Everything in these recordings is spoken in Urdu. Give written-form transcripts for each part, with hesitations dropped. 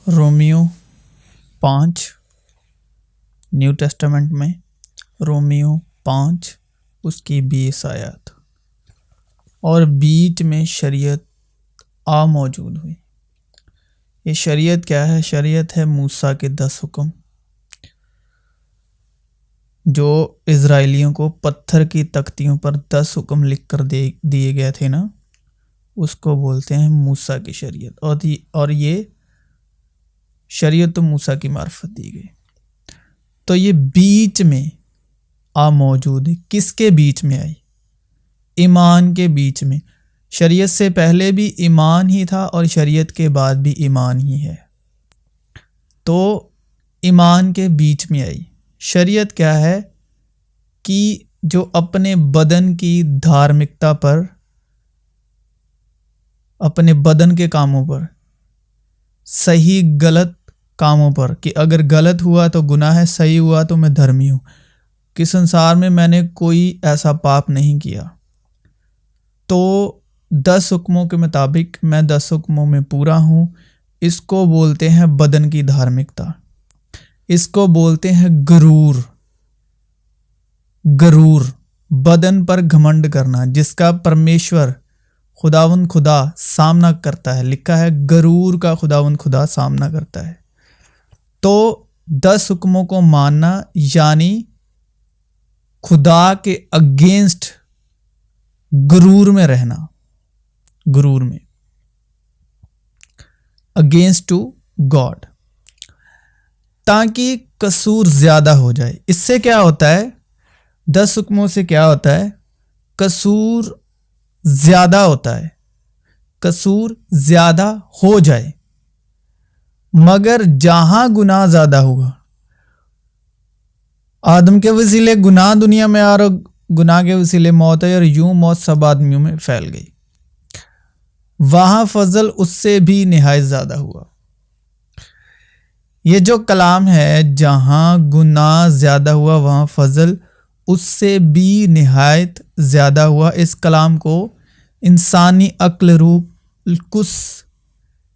رومیو 5 نیو ٹیسٹمنٹ میں رومیو 5 اس کی 20 آیات اور بیچ میں شریعت موجود ہوئی۔ یہ شریعت کیا ہے؟ شریعت ہے موسیٰ کے 10 حکم جو اسرائیلیوں کو پتھر کی تختیوں پر 10 حکم لکھ کر دیے گئے تھے نا، اس کو بولتے ہیں موسیٰ کی شریعت۔ اور یہ شریعت تو موسیٰ کی معرفت دی گئی، تو یہ بیچ میں موجود ہے۔ کس کے بیچ میں آئی؟ ایمان کے بیچ میں۔ شریعت سے پہلے بھی ایمان ہی تھا اور شریعت کے بعد بھی ایمان ہی ہے، تو ایمان کے بیچ میں آئی۔ شریعت کیا ہے کہ جو اپنے بدن کی دھارمکتا پر، اپنے بدن کے کاموں پر، صحیح غلط کاموں پر، کہ اگر غلط ہوا تو گناہ ہے، صحیح ہوا تو میں دھرمی ہوں، کہ سنسار میں میں نے کوئی ایسا پاپ نہیں کیا، تو 10 حکموں کے مطابق میں 10 حکموں میں پورا ہوں۔ اس کو بولتے ہیں بدن کی دھارمکتا، اس کو بولتے ہیں غرور۔ بدن پر گھمنڈ کرنا، جس کا پرمیشور خداوند خدا سامنا کرتا ہے۔ لکھا ہے غرور کا خداوند خدا سامنا کرتا ہے۔ تو 10 حکموں کو ماننا یعنی خدا کے اگینسٹ غرور میں رہنا، غرور میں، اگینسٹ ٹو گاڈ، تاکہ قصور زیادہ ہو جائے۔ اس سے کیا ہوتا ہے؟ 10 حکموں سے کیا ہوتا ہے؟ قصور زیادہ ہوتا ہے، قصور زیادہ ہو جائے۔ مگر جہاں گناہ زیادہ ہوا، آدم کے وسیلے گناہ دنیا میں آ رہا، گناہ کے وسیلے موت ہے، اور یوں موت سب آدمیوں میں پھیل گئی، وہاں فضل اس سے بھی نہایت زیادہ ہوا۔ یہ جو کلام ہے، جہاں گناہ زیادہ ہوا وہاں فضل اس سے بھی نہایت زیادہ ہوا، اس کلام کو انسانی عقل روح القدس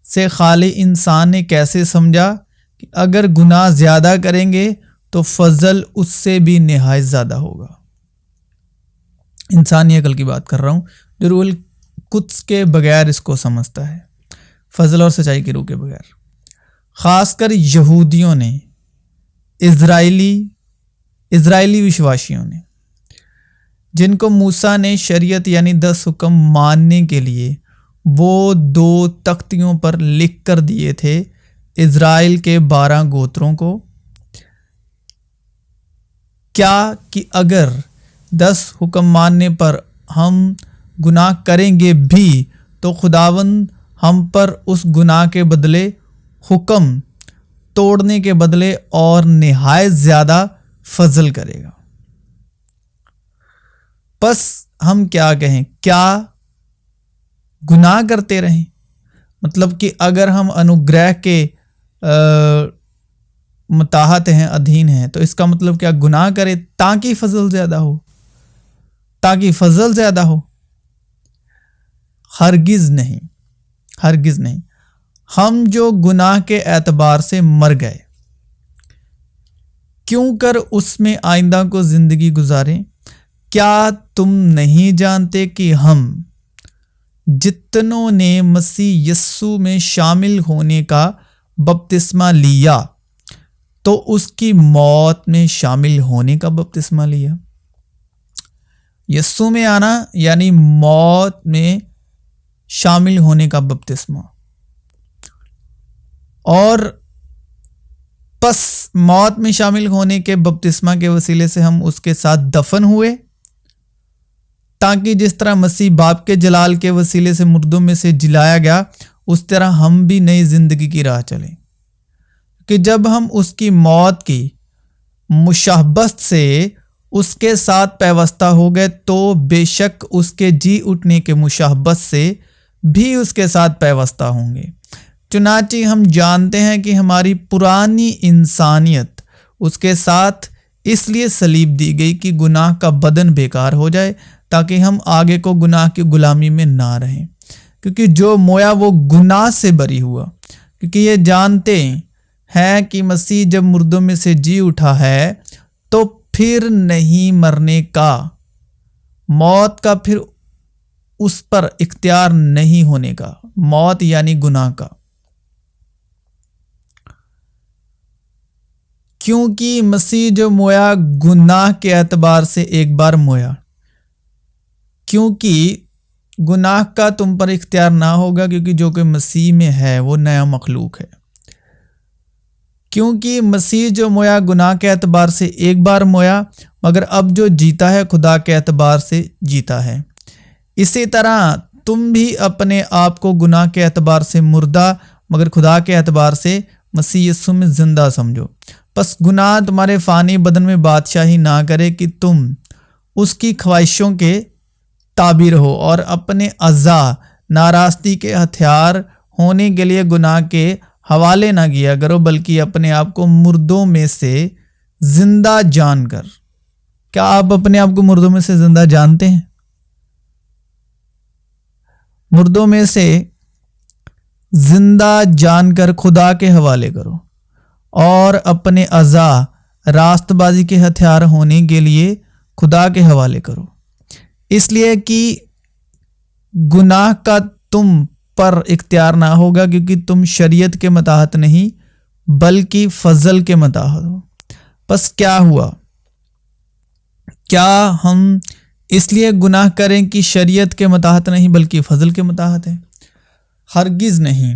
سے خالی انسان نے کیسے سمجھا کہ اگر گناہ زیادہ کریں گے تو فضل اس سے بھی نہایت زیادہ ہوگا۔ انسانی عقل کی بات کر رہا ہوں، جو روح القدس کے بغیر اس کو سمجھتا ہے، فضل اور سچائی کی روح کے بغیر۔ خاص کر یہودیوں نے، اسرائیلی وشواسیوں نے، جن کو موسیٰ نے شریعت یعنی 10 حکم ماننے کے لیے وہ 2 تختیوں پر لکھ کر دیے تھے، اسرائیل کے 12 گوتروں کو، کیا کہ اگر 10 حکم ماننے پر ہم گناہ کریں گے بھی تو خداوند ہم پر اس گناہ کے بدلے، حکم توڑنے کے بدلے اور نہایت زیادہ فضل کرے گا۔ پس ہم کیا کہیں؟ کیا گناہ کرتے رہیں؟ مطلب کہ اگر ہم انوگرہ کے متاحت ہیں، ادھین ہیں، تو اس کا مطلب کیا گناہ کرے تاکہ فضل زیادہ ہو، تاکہ فضل زیادہ ہو؟ ہرگز نہیں، ہرگز نہیں۔ ہم جو گناہ کے اعتبار سے مر گئے، کیوں کر اس میں آئندہ کو زندگی گزاریں؟ کیا تم نہیں جانتے کہ ہم جتنوں نے مسیح یسوع میں شامل ہونے کا بپتسمہ لیا تو اس کی موت میں شامل ہونے کا بپتسمہ لیا؟ یسوع میں آنا یعنی موت میں شامل ہونے کا بپتسمہ، اور پس موت میں شامل ہونے کے بپتسمہ کے وسیلے سے ہم اس کے ساتھ دفن ہوئے، تاکہ جس طرح مسیح باپ کے جلال کے وسیلے سے مردوں میں سے جلایا گیا، اس طرح ہم بھی نئی زندگی کی راہ چلیں۔ کہ جب ہم اس کی موت کی مشابہت سے اس کے ساتھ پیوستہ ہو گئے تو بے شک اس کے جی اٹھنے کے مشابہت سے بھی اس کے ساتھ پیوستہ ہوں گے۔ چنانچہ ہم جانتے ہیں کہ ہماری پرانی انسانیت اس کے ساتھ اس لیے صلیب دی گئی کہ گناہ کا بدن بیکار ہو جائے، تاکہ ہم آگے کو گناہ کی غلامی میں نہ رہیں، کیونکہ جو مویا وہ گناہ سے بری ہوا، کیونکہ یہ جانتے ہیں کہ مسیح جب مردوں میں سے جی اٹھا ہے تو پھر نہیں مرنے کا، موت کا پھر اس پر اختیار نہیں ہونے کا، موت یعنی گناہ کا، کیونکہ مسیح جو مویا گناہ کے اعتبار سے ایک بار مویا، کیونکہ گناہ کا تم پر اختیار نہ ہوگا، کیونکہ جو کہ مسیح میں ہے وہ نیا مخلوق ہے۔ کیونکہ مسیح جو مویا گناہ کے اعتبار سے ایک بار مویا، مگر اب جو جیتا ہے خدا کے اعتبار سے جیتا ہے، اسی طرح تم بھی اپنے آپ کو گناہ کے اعتبار سے مردہ مگر خدا کے اعتبار سے مسیح یسوع میں زندہ سمجھو۔ پس گناہ تمہارے فانی بدن میں بادشاہی نہ کرے کہ تم اس کی خواہشوں کے تابع رہو، اور اپنے اعضاء ناراستی کے ہتھیار ہونے کے لیے گناہ کے حوالے نہ کیا کرو، بلکہ اپنے آپ کو مردوں میں سے زندہ جان کر۔ کیا آپ اپنے آپ کو مردوں میں سے زندہ جانتے ہیں؟ مردوں میں سے زندہ جان کر خدا کے حوالے کرو، اور اپنے اعضاء راست بازی کے ہتھیار ہونے کے لیے خدا کے حوالے کرو، اس لیے کہ گناہ کا تم پر اختیار نہ ہوگا، کیونکہ تم شریعت کے متحد نہیں بلکہ فضل کے متحد ہو۔ پس کیا ہوا؟ کیا ہم اس لیے گناہ کریں کہ شریعت کے متحد نہیں بلکہ فضل کے متحد ہیں؟ ہرگز نہیں۔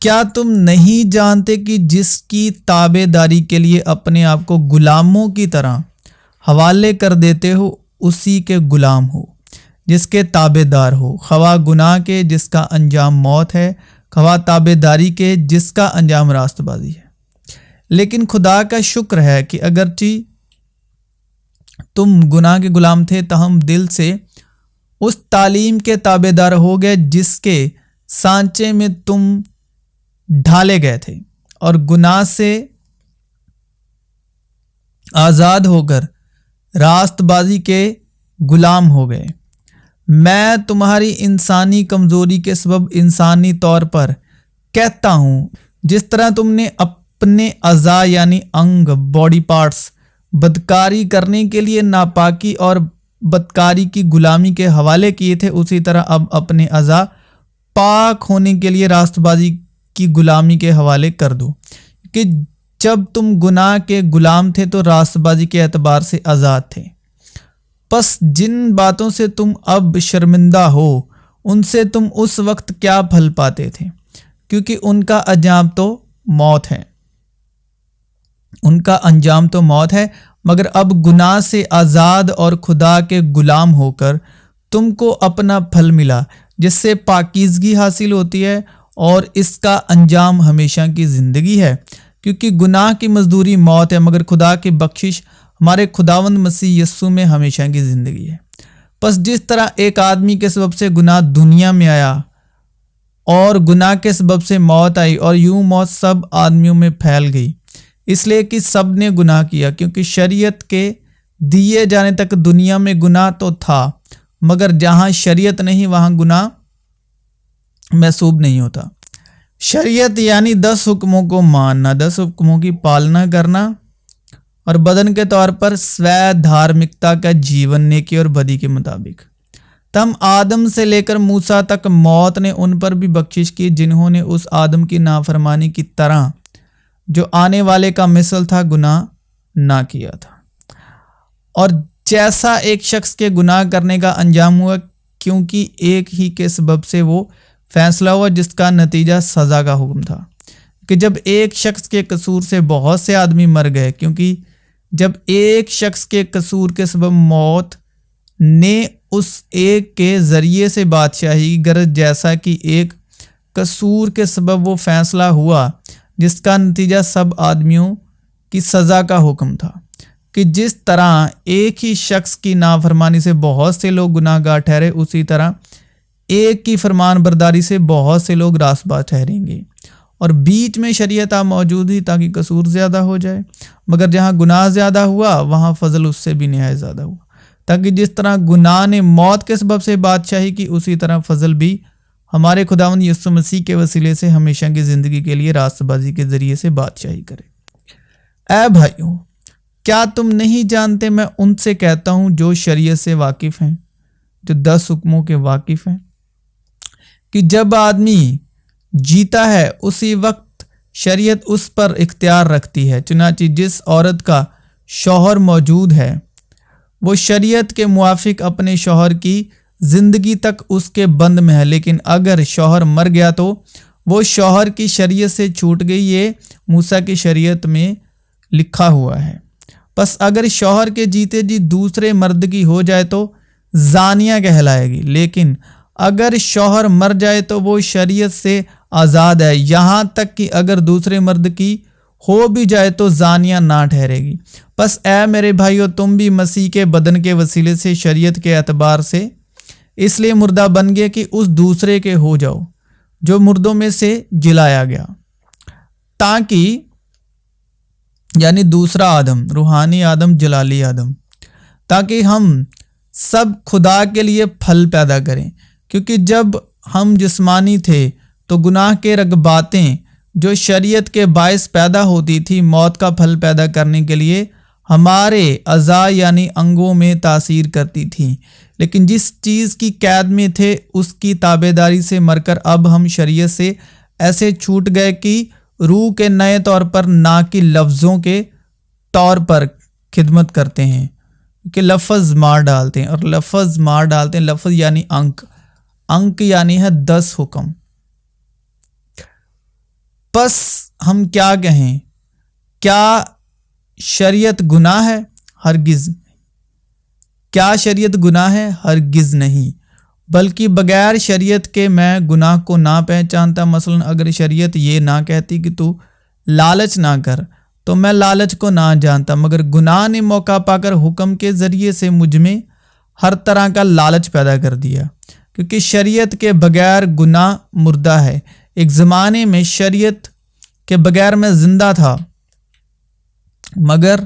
کیا تم نہیں جانتے کہ جس کی تابع داری کے لیے اپنے آپ کو غلاموں کی طرح حوالے کر دیتے ہو اسی کے غلام ہو جس کے تابع دار ہو، خواہ گناہ کے جس کا انجام موت ہے، خواہ تابع داری کے جس کا انجام راست بازی ہے۔ لیکن خدا کا شکر ہے کہ اگرچہ تم گناہ کے غلام تھے تاہم دل سے اس تعلیم کے تابع دار ہو گئے جس کے سانچے میں تم ڈھالے گئے تھے، اور گناہ سے آزاد ہو کر راست بازی کے غلام ہو گئے۔ میں تمہاری انسانی کمزوری کے سبب انسانی طور پر کہتا ہوں، جس طرح تم نے اپنے اعضاء یعنی انگ باڈی پارٹس بدکاری کرنے کے لیے ناپاکی اور بدکاری کی غلامی کے حوالے کیے تھے، اسی طرح اب اپنے اعضاء پاک ہونے کے لیے راست بازی کی غلامی کے حوالے کر دو، کہ جب تم گناہ کے غلام تھے تو راست بازی کے اعتبار سے آزاد تھے۔ پس جن باتوں سے تم اب شرمندہ ہو ان سے تم اس وقت کیا پھل پاتے تھے، کیونکہ ان کا انجام تو موت ہے، مگر اب گناہ سے آزاد اور خدا کے غلام ہو کر تم کو اپنا پھل ملا، جس سے پاکیزگی حاصل ہوتی ہے، اور اس کا انجام ہمیشہ کی زندگی ہے، کیونکہ گناہ کی مزدوری موت ہے، مگر خدا کی بخشش ہمارے خداوند مسیح یسوع میں ہمیشہ کی زندگی ہے۔ پس جس طرح ایک آدمی کے سبب سے گناہ دنیا میں آیا اور گناہ کے سبب سے موت آئی، اور یوں موت سب آدمیوں میں پھیل گئی، اس لیے کہ سب نے گناہ کیا، کیونکہ شریعت کے دیے جانے تک دنیا میں گناہ تو تھا، مگر جہاں شریعت نہیں وہاں گناہ محسوب نہیں ہوتا۔ شریعت یعنی 10 حکموں کو ماننا، 10 حکموں کی پالنا کرنا، اور بدن کے طور پر سوے دھارمکتا کا جیون نیکی اور بدی کے مطابق۔ تم آدم سے لے کر موسیٰ تک موت نے ان پر بھی بخشش کی جنہوں نے اس آدم کی نافرمانی کی طرح جو آنے والے کا مثل تھا گناہ نہ کیا تھا۔ اور جیسا ایک شخص کے گناہ کرنے کا انجام ہوا، کیونکہ ایک ہی کے سبب سے وہ فیصلہ ہوا جس کا نتیجہ سزا کا حکم تھا، کہ جب ایک شخص کے قصور سے بہت سے آدمی مر گئے، کیونکہ جب ایک شخص کے قصور کے سبب موت نے اس ایک کے ذریعے سے بادشاہی، غرض جیسا کہ ایک قصور کے سبب وہ فیصلہ ہوا جس کا نتیجہ سب آدمیوں کی سزا کا حکم تھا، کہ جس طرح ایک ہی شخص کی نافرمانی سے بہت سے لوگ گناہ گار ٹھہرے، اسی طرح ایک کی فرمان برداری سے بہت سے لوگ راست باز ٹھہریں گے۔ اور بیچ میں شریعت موجود ہی تاکہ قصور زیادہ ہو جائے، مگر جہاں گناہ زیادہ ہوا وہاں فضل اس سے بھی نہایت زیادہ ہوا، تاکہ جس طرح گناہ نے موت کے سبب سے بادشاہی کی، اسی طرح فضل بھی ہمارے خداوند یسوع مسیح کے وسیلے سے ہمیشہ کی زندگی کے لیے راست بازی کے ذریعے سے بادشاہی کرے۔ اے بھائیوں، کیا تم نہیں جانتے میں ان سے کہتا ہوں جو شریعت سے واقف ہیں، جو 10 حکموں کے واقف ہیں، کہ جب آدمی جیتا ہے اسی وقت شریعت اس پر اختیار رکھتی ہے۔ چنانچہ جس عورت کا شوہر موجود ہے وہ شریعت کے موافق اپنے شوہر کی زندگی تک اس کے بند میں ہے، لیکن اگر شوہر مر گیا تو وہ شوہر کی شریعت سے چھوٹ گئی، یہ موسیٰ کی شریعت میں لکھا ہوا ہے۔ پس اگر شوہر کے جیتے جی دوسرے مرد کی ہو جائے تو زانیہ کہلائے گی، لیکن اگر شوہر مر جائے تو وہ شریعت سے آزاد ہے، یہاں تک کہ اگر دوسرے مرد کی ہو بھی جائے تو زانیہ نہ ٹھہرے گی۔ پس اے میرے بھائیو، تم بھی مسیح کے بدن کے وسیلے سے شریعت کے اعتبار سے اس لیے مردہ بن گئے کہ اس دوسرے کے ہو جاؤ جو مردوں میں سے جلایا گیا، تاکہ یعنی دوسرا آدم، روحانی آدم، جلالی آدم، تاکہ ہم سب خدا کے لیے پھل پیدا کریں۔ کیونکہ جب ہم جسمانی تھے تو گناہ کے رغباتیں جو شریعت کے باعث پیدا ہوتی تھی موت کا پھل پیدا کرنے کے لیے ہمارے اعضاء یعنی انگوں میں تاثیر کرتی تھیں، لیکن جس چیز کی قید میں تھے اس کی تابعداری سے مر کر اب ہم شریعت سے ایسے چھوٹ گئے کہ روح کے نئے طور پر نہ کہ لفظوں کے طور پر خدمت کرتے ہیں، کہ لفظ مار ڈالتے ہیں، اور لفظ مار ڈالتے ہیں، لفظ یعنی انک یعنی ہے 10 حکم۔ پس ہم کیا کہیں؟ کیا شریعت گناہ ہے؟ ہرگز نہیں۔ کیا شریعت گناہ ہے؟ ہرگز نہیں، بلکہ بغیر شریعت کے میں گناہ کو نہ پہچانتا۔ مثلا اگر شریعت یہ نہ کہتی کہ تو لالچ نہ کر تو میں لالچ کو نہ جانتا، مگر گناہ نے موقع پا کر حکم کے ذریعے سے مجھ میں ہر طرح کا لالچ پیدا کر دیا، کیونکہ شریعت کے بغیر گناہ مردہ ہے۔ ایک زمانے میں شریعت کے بغیر میں زندہ تھا، مگر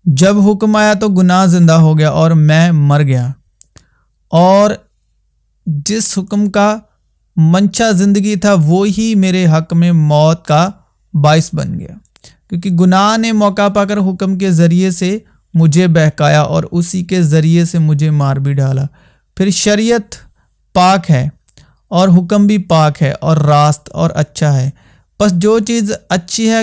جب حکم آیا تو گناہ زندہ ہو گیا اور میں مر گیا، اور جس حکم کا منشا زندگی تھا وہی میرے حق میں موت کا باعث بن گیا، کیونکہ گناہ نے موقع پا کر حکم کے ذریعے سے مجھے بہکایا اور اسی کے ذریعے سے مجھے مار بھی ڈالا۔ پھر شریعت پاک ہے اور حکم بھی پاک ہے اور راست اور اچھا ہے، پس جو چیز اچھی ہے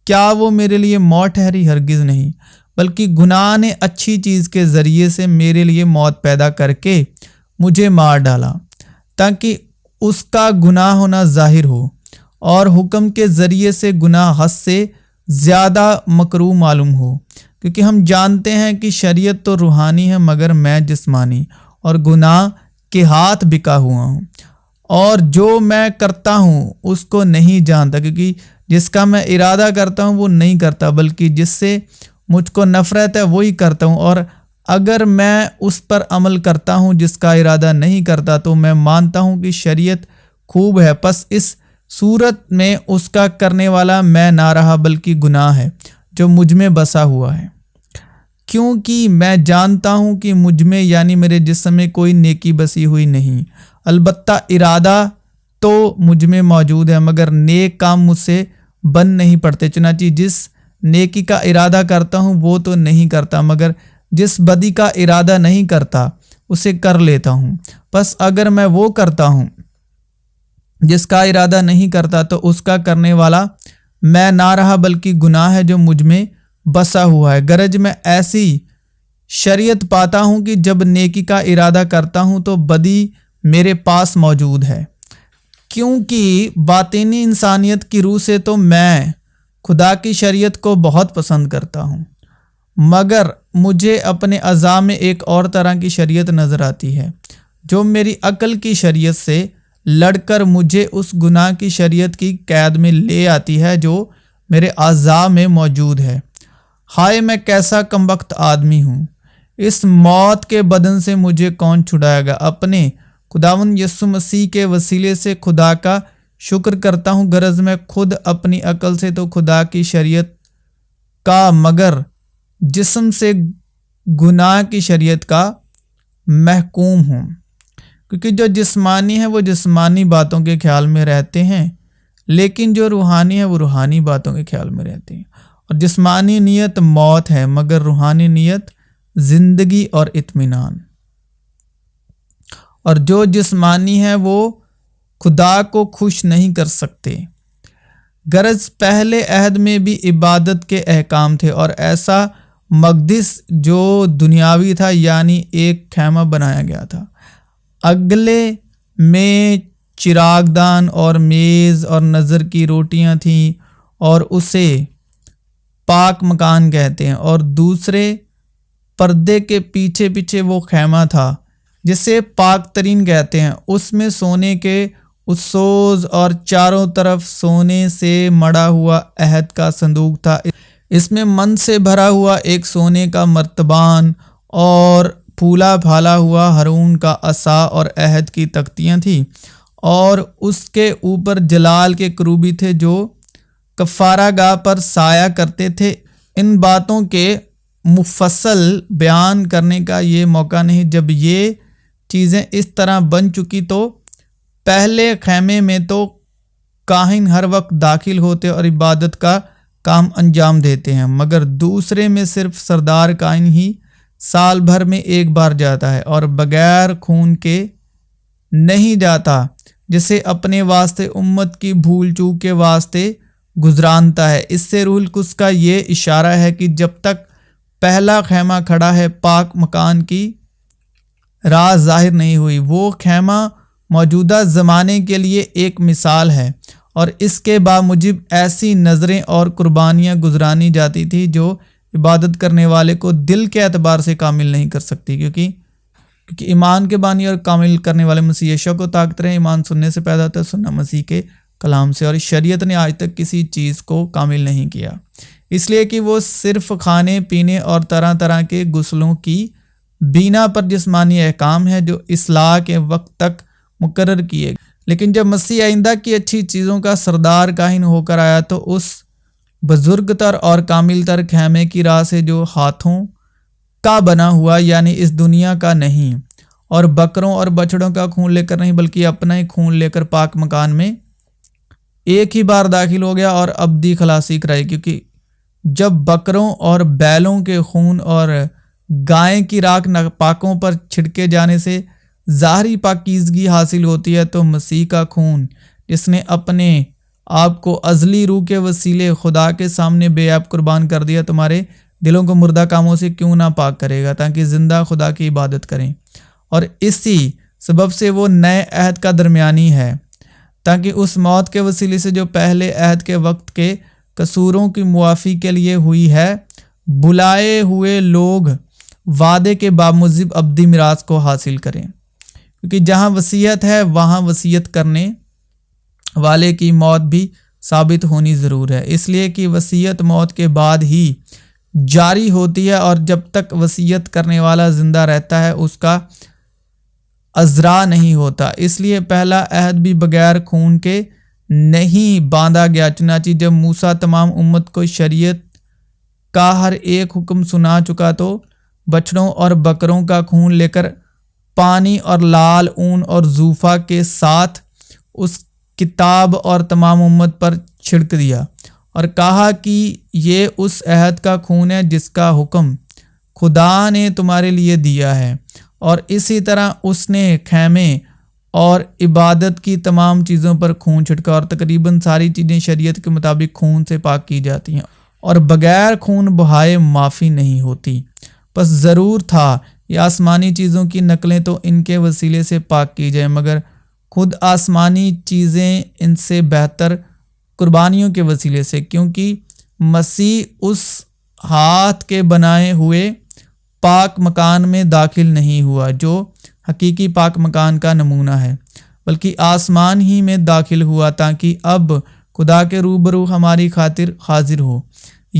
کیا وہ میرے لیے موت ٹھہری؟ ہرگز نہیں، بلکہ گناہ نے اچھی چیز کے ذریعے سے میرے لیے موت پیدا کر کے مجھے مار ڈالا، تاکہ اس کا گناہ ہونا ظاہر ہو، اور حکم کے ذریعے سے گناہ حد سے زیادہ مکروہ معلوم ہو۔ کیونکہ ہم جانتے ہیں کہ شریعت تو روحانی ہے مگر میں جسمانی اور گناہ کے ہاتھ بکا ہوا ہوں، اور جو میں کرتا ہوں اس کو نہیں جانتا، کیونکہ جس کا میں ارادہ کرتا ہوں وہ نہیں کرتا، بلکہ جس سے مجھ کو نفرت ہے وہی کرتا ہوں، اور اگر میں اس پر عمل کرتا ہوں جس کا ارادہ نہیں کرتا تو میں مانتا ہوں کہ شریعت خوب ہے، پس اس صورت میں اس کا کرنے والا میں نہ رہا بلکہ گناہ ہے جو مجھ میں بسا ہوا ہے۔ کیونکہ میں جانتا ہوں کہ مجھ میں یعنی میرے جسم میں کوئی نیکی بسی ہوئی نہیں، البتہ ارادہ تو مجھ میں موجود ہے مگر نیک کام مجھ سے بن نہیں پڑتے۔ چنانچہ جس نیکی کا ارادہ کرتا ہوں وہ تو نہیں کرتا، مگر جس بدی کا ارادہ نہیں کرتا اسے کر لیتا ہوں۔ پس اگر میں وہ کرتا ہوں جس کا ارادہ نہیں کرتا تو اس کا کرنے والا میں نہ رہا بلکہ گناہ ہے جو مجھ میں بسا ہوا ہے۔ غرض میں ایسی شریعت پاتا ہوں کہ جب نیکی کا ارادہ کرتا ہوں تو بدی میرے پاس موجود ہے، کیونکہ باطنی انسانیت کی روح سے تو میں خدا کی شریعت کو بہت پسند کرتا ہوں، مگر مجھے اپنے اعضاء میں ایک اور طرح کی شریعت نظر آتی ہے جو میری عقل کی شریعت سے لڑ کر مجھے اس گناہ کی شریعت کی قید میں لے آتی ہے جو میرے اعضاء میں موجود ہے۔ ہائے میں کیسا کمبخت آدمی ہوں، اس موت کے بدن سے مجھے کون چھڑائے گا؟ اپنے خداوند یسوع مسیح کے وسیلے سے خدا کا شکر کرتا ہوں، غرض میں خود اپنی عقل سے تو خدا کی شریعت کا مگر جسم سے گناہ کی شریعت کا محکوم ہوں، کیونکہ جو جسمانی ہے وہ جسمانی باتوں کے خیال میں رہتے ہیں، لیکن جو روحانی ہے وہ روحانی باتوں کے خیال میں رہتے ہیں۔ اور جسمانی نیت موت ہے، مگر روحانی نیت زندگی اور اطمینان۔ اور جو جسمانی ہے وہ خدا کو خوش نہیں کر سکتے۔ غرض پہلے عہد میں بھی عبادت کے احکام تھے، اور ایسا مقدس جو دنیاوی تھا، یعنی ایک خیمہ بنایا گیا تھا۔ اگلے میں چراغ دان اور میز اور نظر کی روٹیاں تھیں، اور اسے پاک مکان کہتے ہیں۔ اور دوسرے پردے کے پیچھے پیچھے وہ خیمہ تھا جسے پاک ترین کہتے ہیں، اس میں سونے کے اسوز اور چاروں طرف سونے سے مڑا ہوا عہد کا صندوق تھا۔ اس میں من سے بھرا ہوا ایک سونے کا مرتبان اور پھولا پھالا ہوا ہارون کا عصا اور عہد کی تختیاں تھیں، اور اس کے اوپر جلال کے کروبی تھے جو کفارہ گاہ پر سایہ کرتے تھے۔ ان باتوں کے مفصل بیان کرنے کا یہ موقع نہیں۔ جب یہ چیزیں اس طرح بن چکی تو پہلے خیمے میں تو کاہن ہر وقت داخل ہوتے اور عبادت کا کام انجام دیتے ہیں، مگر دوسرے میں صرف سردار کاہن ہی سال بھر میں ایک بار جاتا ہے، اور بغیر خون کے نہیں جاتا، جسے اپنے واسطے امت کی بھول چوک کے واسطے گزرانتا ہے۔ اس سے روح القدس کا یہ اشارہ ہے کہ جب تک پہلا خیمہ کھڑا ہے، پاک مکان کی راہ ظاہر نہیں ہوئی۔ وہ خیمہ موجودہ زمانے کے لیے ایک مثال ہے، اور اس کے باموجب ایسی نظریں اور قربانیاں گزرانی جاتی تھی جو عبادت کرنے والے کو دل کے اعتبار سے کامل نہیں کر سکتی، کیونکہ ایمان کے بانی اور کامل کرنے والے مسیح یسوع کو طاقت رہے۔ ایمان سننے سے پیدا ہوتا ہے، سننا مسیح کے کلام سے، اور شریعت نے آج تک کسی چیز کو کامل نہیں کیا، اس لیے کہ وہ صرف کھانے پینے اور طرح طرح کے غسلوں کی بنا پر جسمانی احکام ہے جو اصلاح کے وقت تک مقرر کیے گئے۔ لیکن جب مسیح آئندہ کی اچھی چیزوں کا سردار کاہن ہو کر آیا تو اس بزرگ تر اور کامل تر خیمے کی راہ سے جو ہاتھوں کا بنا ہوا، یعنی اس دنیا کا نہیں، اور بکروں اور بچڑوں کا خون لے کر نہیں بلکہ اپنا ہی خون لے کر پاک مکان میں ایک ہی بار داخل ہو گیا اور ابدی خلاصی کرائی۔ کیونکہ جب بکروں اور بیلوں کے خون اور گائے کی راکھ ناپاکوں پر چھڑکے جانے سے ظاہری پاکیزگی حاصل ہوتی ہے، تو مسیح کا خون جس نے اپنے آپ کو ازلی روح کے وسیلے خدا کے سامنے بے عیب قربان کر دیا، تمہارے دلوں کو مردہ کاموں سے کیوں نہ پاک کرے گا، تاکہ زندہ خدا کی عبادت کریں۔ اور اسی سبب سے وہ نئے عہد کا درمیانی ہے، تاکہ اس موت کے وسیلے سے جو پہلے عہد کے وقت کے قصوروں کی معافی کے لیے ہوئی ہے، بلائے ہوئے لوگ وعدے کے باموجب ابدی میراث کو حاصل کریں۔ کیونکہ جہاں وصیت ہے وہاں وصیت کرنے والے کی موت بھی ثابت ہونی ضرور ہے، اس لیے کہ وصیت موت کے بعد ہی جاری ہوتی ہے، اور جب تک وصیت کرنے والا زندہ رہتا ہے اس کا عذرا نہیں ہوتا۔ اس لیے پہلا عہد بھی بغیر خون کے نہیں باندھا گیا، چنانچہ جب موسیٰ تمام امت کو شریعت کا ہر ایک حکم سنا چکا تو بچڑوں اور بکروں کا خون لے کر پانی اور لال اون اور زوفا کے ساتھ اس کتاب اور تمام امت پر چھڑک دیا، اور کہا کہ یہ اس عہد کا خون ہے جس کا حکم خدا نے تمہارے لیے دیا ہے۔ اور اسی طرح اس نے خیمے اور عبادت کی تمام چیزوں پر خون چھڑکا، اور تقریباً ساری چیزیں شریعت کے مطابق خون سے پاک کی جاتی ہیں، اور بغیر خون بہائے معافی نہیں ہوتی۔ بس ضرور تھا یہ آسمانی چیزوں کی نقلیں تو ان کے وسیلے سے پاک کی جائیں، مگر خود آسمانی چیزیں ان سے بہتر قربانیوں کے وسیلے سے، کیونکہ مسیح اس ہاتھ کے بنائے ہوئے پاک مکان میں داخل نہیں ہوا جو حقیقی پاک مکان کا نمونہ ہے، بلکہ آسمان ہی میں داخل ہوا تاکہ اب خدا کے روبرو ہماری خاطر حاضر ہو۔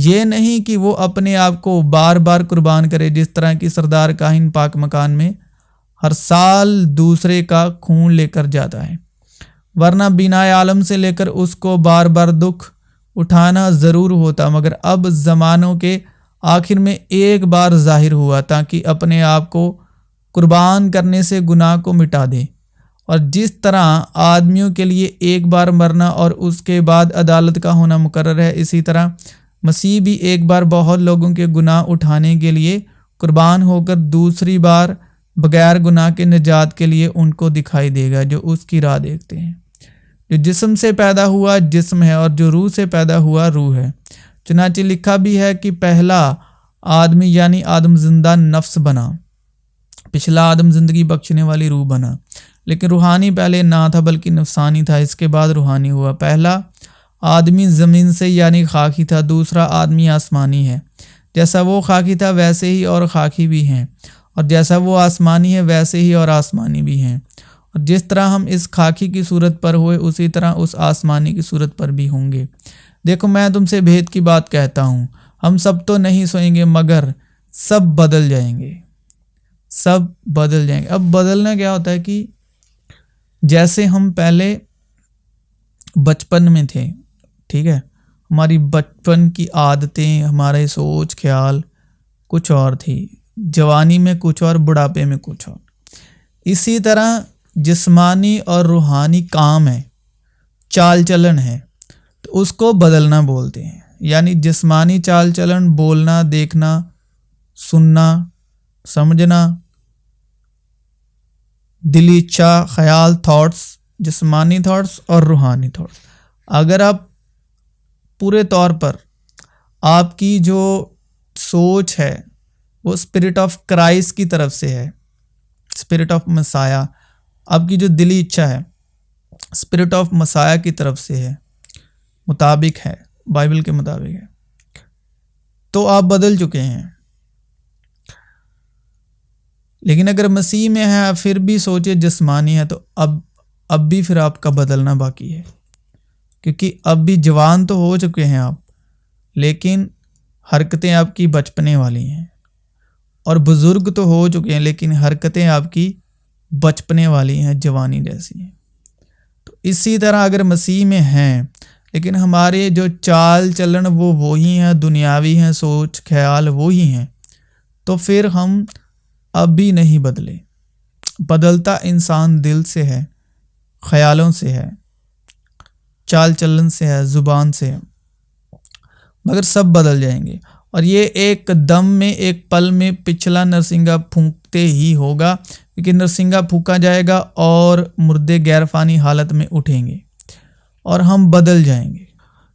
یہ نہیں کہ وہ اپنے آپ کو بار بار قربان کرے، جس طرح کی سردار کاہن پاک مکان میں ہر سال دوسرے کا خون لے کر جاتا ہے، ورنہ بینائے عالم سے لے کر اس کو بار بار دکھ اٹھانا ضرور ہوتا، مگر اب زمانوں کے آخر میں ایک بار ظاہر ہوا تاکہ اپنے آپ کو قربان کرنے سے گناہ کو مٹا دے۔ اور جس طرح آدمیوں کے لیے ایک بار مرنا اور اس کے بعد عدالت کا ہونا مقرر ہے، اسی طرح مسیح بھی ایک بار بہت لوگوں کے گناہ اٹھانے کے لیے قربان ہو کر دوسری بار بغیر گناہ کے نجات کے لیے ان کو دکھائی دے گا جو اس کی راہ دیکھتے ہیں۔ جو جسم سے پیدا ہوا جسم ہے اور جو روح سے پیدا ہوا روح ہے۔ چنانچہ لکھا بھی ہے کہ پہلا آدمی یعنی آدم زندہ نفس بنا، پچھلا آدم زندگی بخشنے والی روح بنا، لیکن روحانی پہلے نہ تھا بلکہ نفسانی تھا، اس کے بعد روحانی ہوا۔ پہلا آدمی زمین سے یعنی خاکی تھا، دوسرا آدمی آسمانی ہے۔ جیسا وہ خاکی تھا ویسے ہی اور خاکی بھی ہیں، اور جیسا وہ آسمانی ہے ویسے ہی اور آسمانی بھی ہیں۔ اور جس طرح ہم اس خاکی کی صورت پر ہوئے اسی طرح اس آسمانی کی صورت پر بھی ہوں گے۔ دیکھو میں تم سے بھید کی بات کہتا ہوں، ہم سب تو نہیں سوئیں گے مگر سب بدل جائیں گے، سب بدل جائیں گے۔ اب بدلنا کیا ہوتا ہے کہ جیسے ہم پہلے بچپن میں تھے، ٹھیک ہے، ہماری بچپن کی عادتیں، ہمارے سوچ خیال کچھ اور تھی، جوانی میں کچھ اور، بڑھاپے میں کچھ اور۔ اسی طرح جسمانی اور روحانی کام ہے، چال چلن ہے، تو اس کو بدلنا بولتے ہیں۔ یعنی جسمانی چال چلن، بولنا، دیکھنا، سننا، سمجھنا، دلی اچھا، خیال، تھاٹس، جسمانی تھاٹس اور روحانی تھاٹس۔ اگر آپ پورے طور پر آپ کی جو سوچ ہے وہ اسپرٹ آف کرائسٹ کی طرف سے ہے، اسپرٹ آف مسایا، آپ کی جو دلی اچھا ہے اسپرٹ آف مسایا کی طرف سے ہے، مطابق ہے، بائبل کے مطابق ہے، تو آپ بدل چکے ہیں۔ لیکن اگر مسیح میں ہے پھر بھی سوچے جسمانی ہے تو اب بھی پھر آپ کا بدلنا باقی ہے، کیونکہ اب بھی جوان تو ہو چکے ہیں آپ، لیکن حرکتیں آپ کی بچپنے والی ہیں، اور بزرگ تو ہو چکے ہیں لیکن حرکتیں آپ کی بچپنے والی ہیں، جوانی جیسی ہیں۔ تو اسی طرح اگر مسیح میں ہیں لیکن ہمارے جو چال چلن وہ وہی ہیں، دنیاوی ہیں، سوچ خیال وہی ہیں، تو پھر ہم اب بھی نہیں بدلے۔ بدلتا انسان دل سے ہے، خیالوں سے ہے، چال چلن سے ہے، زبان سے ہے، مگر سب بدل جائیں گے۔ اور یہ ایک دم میں، ایک پل میں، پچھلا نرسنگا پھونکتے ہی ہوگا، کیونکہ نرسنگا پھونکا جائے گا اور مردے غیر فانی حالت میں اٹھیں گے اور ہم بدل جائیں گے،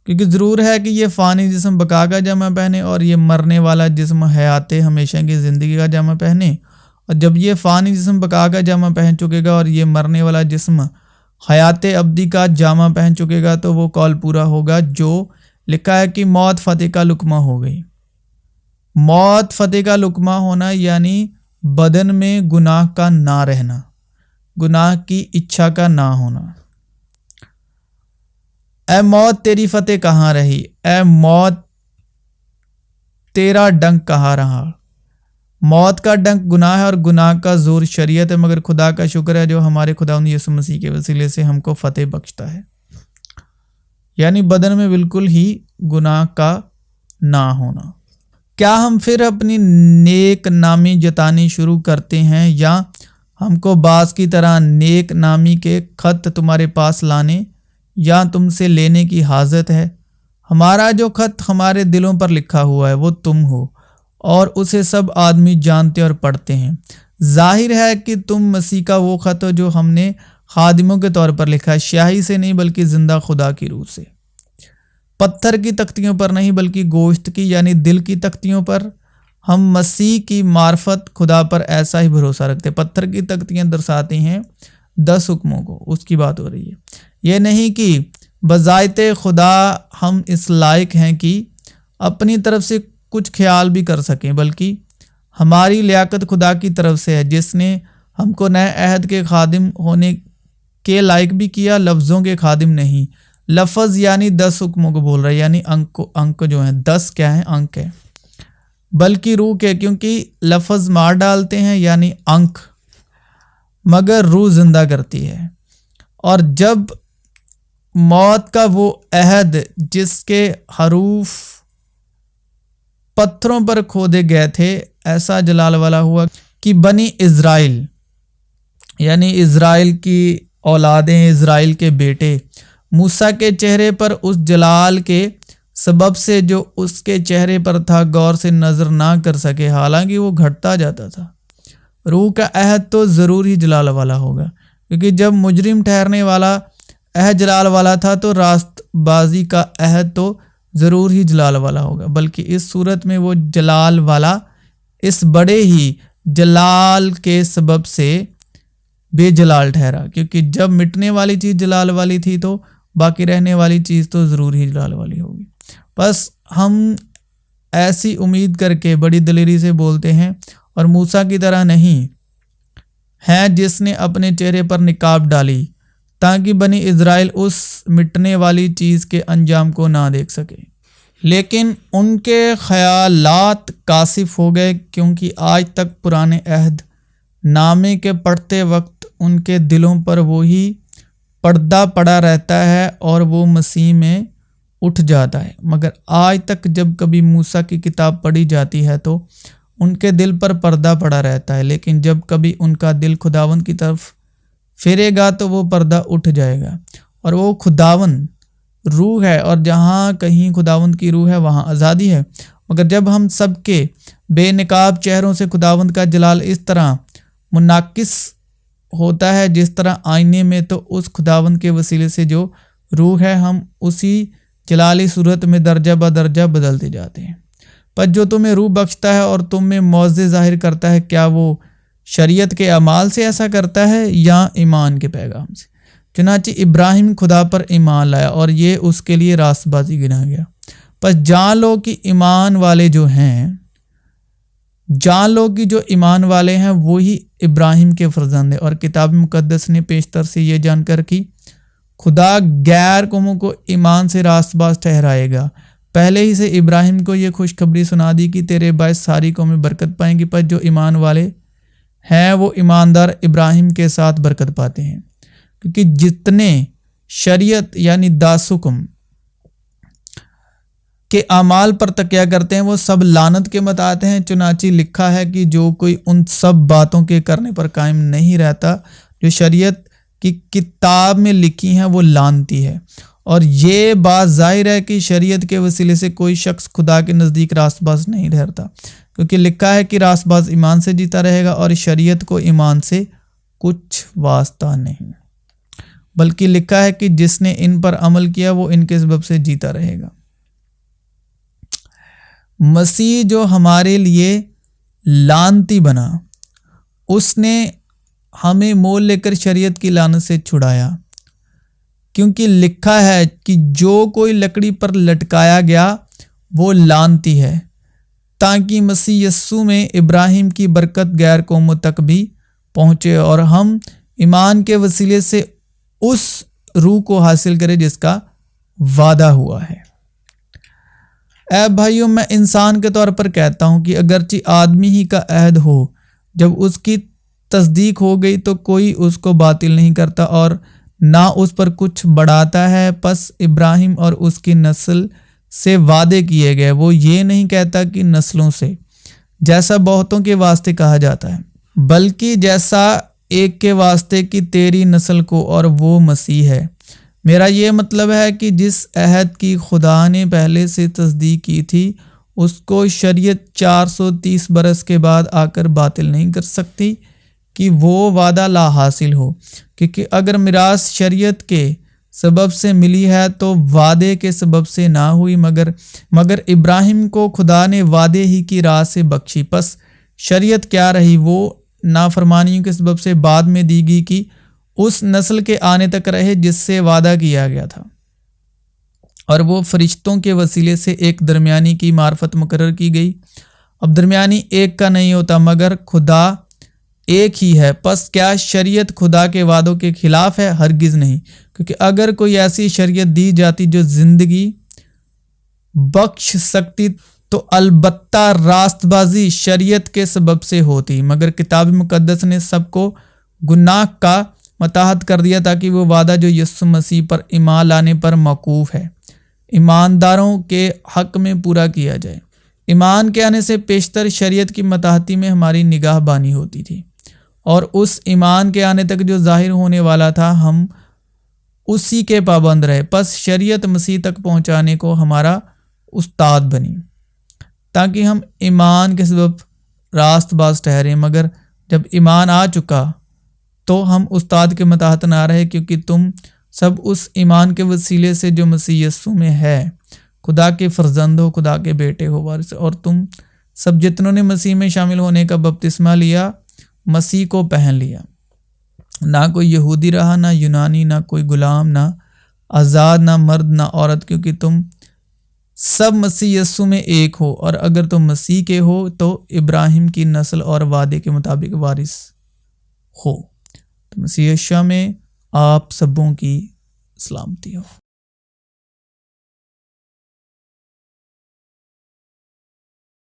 کیونکہ ضرور ہے کہ یہ فانی جسم بقا کا جامہ پہنے اور یہ مرنے والا جسم حیات ہمیشہ کی زندگی کا جامہ پہنے۔ اور جب یہ فانی جسم بقا کا جامہ پہن چکے گا اور یہ مرنے والا جسم حیات ابدی کا جامہ پہن چکے گا تو وہ قول پورا ہوگا جو لکھا ہے کہ موت فتح کا لقمہ ہو گئی۔ موت فتح کا لقمہ ہونا یعنی بدن میں گناہ کا نہ رہنا، گناہ کی اچھا کا نہ ہونا۔ اے موت تیری فتح کہاں رہی، اے موت تیرا ڈنک کہاں رہا۔ موت کا ڈنک گناہ ہے اور گناہ کا زور شریعت ہے، مگر خدا کا شکر ہے جو ہمارے خداوند یسوع مسیح کے وسیلے سے ہم کو فتح بخشتا ہے۔ یعنی بدن میں بالکل ہی گناہ کا نہ ہونا۔ کیا ہم پھر اپنی نیک نامی جتانی شروع کرتے ہیں یا ہم کو بعض کی طرح نیک نامی کے خط تمہارے پاس لانے یا تم سے لینے کی حاجت ہے؟ ہمارا جو خط ہمارے دلوں پر لکھا ہوا ہے وہ تم ہو، اور اسے سب آدمی جانتے اور پڑھتے ہیں۔ ظاہر ہے کہ تم مسیح کا وہ خط ہو جو ہم نے خادموں کے طور پر لکھا ہے، سیاہی سے نہیں بلکہ زندہ خدا کی روح سے، پتھر کی تختیوں پر نہیں بلکہ گوشت کی یعنی دل کی تختیوں پر۔ ہم مسیح کی معرفت خدا پر ایسا ہی بھروسہ رکھتے۔ پتھر کی تختیاں درساتی ہیں 10 حکموں کو، اس کی بات ہو رہی ہے۔ یہ نہیں کہ بذات خدا ہم اس لائق ہیں کہ اپنی طرف سے کچھ خیال بھی کر سکیں، بلکہ ہماری لیاقت خدا کی طرف سے ہے جس نے ہم کو نئے عہد کے خادم ہونے کے لائق بھی کیا، لفظوں کے خادم نہیں۔ لفظ یعنی 10 حکموں کو بول رہا ہے، یعنی انک جو ہیں 10 کیا ہیں، انک ہے، بلکہ روح کے، کیونکہ لفظ مار ڈالتے ہیں یعنی انک، مگر روح زندہ کرتی ہے۔ اور جب موت کا وہ عہد جس کے حروف پتھروں پر کھودے گئے تھے ایسا جلال والا ہوا کہ بنی اسرائیل یعنی اسرائیل کی اولادیں، اسرائیل کے بیٹے موسیٰ کے چہرے پر اس جلال کے سبب سے جو اس کے چہرے پر تھا غور سے نظر نہ کر سکے، حالانکہ وہ گھٹتا جاتا تھا۔ روح کا عہد تو ضرور ہی جلال والا ہوگا، کیونکہ جب مجرم ٹھہرنے والا عہد جلال والا تھا تو راست بازی کا عہد تو ضرور ہی جلال والا ہوگا، بلکہ اس صورت میں وہ جلال والا اس بڑے ہی جلال کے سبب سے بے جلال ٹھہرا، کیونکہ جب مٹنے والی چیز جلال والی تھی تو باقی رہنے والی چیز تو ضرور ہی جلال والی ہوگی۔ بس ہم ایسی امید کر کے بڑی دلیری سے بولتے ہیں اور موسیٰ کی طرح نہیں ہیں جس نے اپنے چہرے پر نقاب ڈالی تاکہ بنی اسرائیل اس مٹنے والی چیز کے انجام کو نہ دیکھ سکے، لیکن ان کے خیالات کاسف ہو گئے، کیونکہ آج تک پرانے عہد نامے کے پڑھتے وقت ان کے دلوں پر وہی پردہ پڑا رہتا ہے اور وہ مسیح میں اٹھ جاتا ہے، مگر آج تک جب کبھی موسیٰ کی کتاب پڑھی جاتی ہے تو ان کے دل پر پردہ پڑا رہتا ہے، لیکن جب کبھی ان کا دل خداوند کی طرف پھرے گا تو وہ پردہ اٹھ جائے گا، اور وہ خداوند روح ہے، اور جہاں کہیں خداوند کی روح ہے وہاں آزادی ہے۔ مگر جب ہم سب کے بے نقاب چہروں سے خداوند کا جلال اس طرح منعکس ہوتا ہے جس طرح آئینے میں، تو اس خداوند کے وسیلے سے جو روح ہے ہم اسی جلالی صورت میں درجہ بدرجہ بدلتے جاتے ہیں۔ پر جو تمہیں روح بخشتا ہے اور تم میں معجزے ظاہر کرتا ہے، کیا وہ شریعت کے اعمال سے ایسا کرتا ہے یا ایمان کے پیغام سے؟ چنانچہ ابراہیم خدا پر ایمان لایا اور یہ اس کے لیے راست بازی گنا گیا۔ پس جان لو کہ ایمان والے جو ایمان والے ہیں وہی ابراہیم کے فرزند ہیں، اور کتاب مقدس نے پیشتر سے یہ جان کر کہ خدا غیر قوموں کو ایمان سے راست باز ٹھہرائے گا، پہلے ہی سے ابراہیم کو یہ خوشخبری سنا دی کہ تیرے باعث ساری قومیں برکت پائیں گی۔ پر جو ایمان والے ہیں وہ ایماندار ابراہیم کے ساتھ برکت پاتے ہیں، کیونکہ جتنے شریعت یعنی 10 حکم کے اعمال پر تکیہ کرتے ہیں وہ سب لعنت کے متعلق ہیں۔ چنانچہ لکھا ہے کہ جو کوئی ان سب باتوں کے کرنے پر قائم نہیں رہتا جو شریعت کی کتاب میں لکھی ہیں وہ لعنتی ہے۔ اور یہ بات ظاہر ہے کہ شریعت کے وسیلے سے کوئی شخص خدا کے نزدیک راست باز نہیں ٹھہرتا، کیونکہ لکھا ہے کہ راست باز ایمان سے جیتا رہے گا، اور شریعت کو ایمان سے کچھ واسطہ نہیں، بلکہ لکھا ہے کہ جس نے ان پر عمل کیا وہ ان کے سبب سے جیتا رہے گا۔ مسیح جو ہمارے لیے لعنتی بنا، اس نے ہمیں مول لے کر شریعت کی لعنت سے چھڑایا، کیونکہ لکھا ہے کہ جو کوئی لکڑی پر لٹکایا گیا وہ لعنتی ہے، تاکہ مسیح یسوع میں ابراہیم کی برکت غیر قوموں تک بھی پہنچے اور ہم ایمان کے وسیلے سے اس روح کو حاصل کرے جس کا وعدہ ہوا ہے۔ اے بھائیوں، میں انسان کے طور پر کہتا ہوں کہ اگرچہ آدمی ہی کا عہد ہو، جب اس کی تصدیق ہو گئی تو کوئی اس کو باطل نہیں کرتا اور نہ اس پر کچھ بڑھاتا ہے۔ پس ابراہیم اور اس کی نسل سے وعدے کیے گئے، وہ یہ نہیں کہتا کہ نسلوں سے، جیسا بہتوں کے واسطے کہا جاتا ہے، بلکہ جیسا ایک کے واسطے کہ تیری نسل کو، اور وہ مسیح ہے۔ میرا یہ مطلب ہے کہ جس عہد کی خدا نے پہلے سے تصدیق کی تھی اس کو شریعت 430 برس کے بعد آ کر باطل نہیں کر سکتی کہ وہ وعدہ لا حاصل ہو، کیونکہ اگر میراث شریعت کے سبب سے ملی ہے تو وعدے کے سبب سے نہ ہوئی، مگر ابراہیم کو خدا نے وعدے ہی کی راہ سے بخشی۔ پس شریعت کیا رہی؟ وہ نافرمانیوں کے سبب سے بعد میں دی گئی کہ اس نسل کے آنے تک رہے جس سے وعدہ کیا گیا تھا، اور وہ فرشتوں کے وسیلے سے ایک درمیانی کی معرفت مقرر کی گئی۔ اب درمیانی ایک کا نہیں ہوتا مگر خدا ایک ہی ہے۔ پس کیا شریعت خدا کے وعدوں کے خلاف ہے؟ ہرگز نہیں، کیونکہ اگر کوئی ایسی شریعت دی جاتی جو زندگی بخش سکتی تو البتہ راست بازی شریعت کے سبب سے ہوتی، مگر کتاب مقدس نے سب کو گناہ کا متحد کر دیا تاکہ وہ وعدہ جو یسوع مسیح پر ایمان لانے پر موقوف ہے ایمانداروں کے حق میں پورا کیا جائے۔ ایمان کے آنے سے پیشتر شریعت کی متحدی میں ہماری نگاہ بانی ہوتی تھی، اور اس ایمان کے آنے تک جو ظاہر ہونے والا تھا ہم اسی کے پابند رہے، پس شریعت مسیح تک پہنچانے کو ہمارا استاد بنی تاکہ ہم ایمان کے سبب راست باز ٹھہریں، مگر جب ایمان آ چکا تو ہم استاد کے متحت نہ رہے، کیونکہ تم سب اس ایمان کے وسیلے سے جو مسیح یسوع میں ہے خدا کے فرزند ہو، خدا کے بیٹے ہو، وارث، اور تم سب جتنوں نے مسیح میں شامل ہونے کا بپتسمہ لیا مسیح کو پہن لیا۔ نہ کوئی یہودی رہا، نہ یونانی، نہ کوئی غلام، نہ آزاد، نہ مرد نہ عورت، کیونکہ تم سب مسیح یسوع میں ایک ہو، اور اگر تم مسیح کے ہو تو ابراہیم کی نسل اور وعدے کے مطابق وارث ہو۔ تو مسیح یسوع میں آپ سبوں کی سلامتی ہو۔